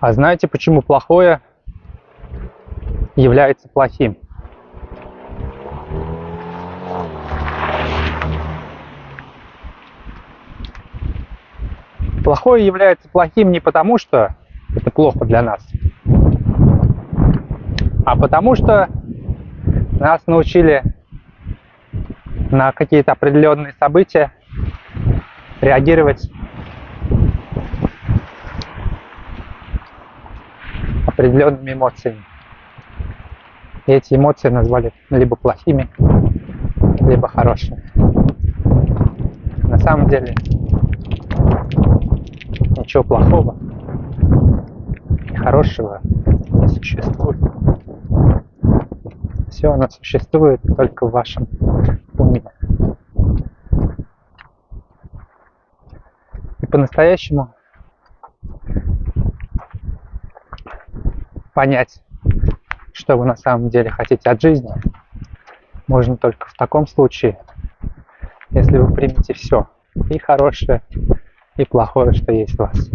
А знаете, почему плохое является плохим? Плохое является плохим не потому, что это плохо для нас, а потому что нас научили на какие-то определенные события реагировать определенными эмоциями. И эти эмоции назвали либо плохими, либо хорошими. На самом деле ничего плохого и хорошего не существует. Все оно существует только в вашем уме. И по-настоящему понять, что вы на самом деле хотите от жизни, можно только в таком случае, если вы примете все, и хорошее, и плохое, что есть в вас.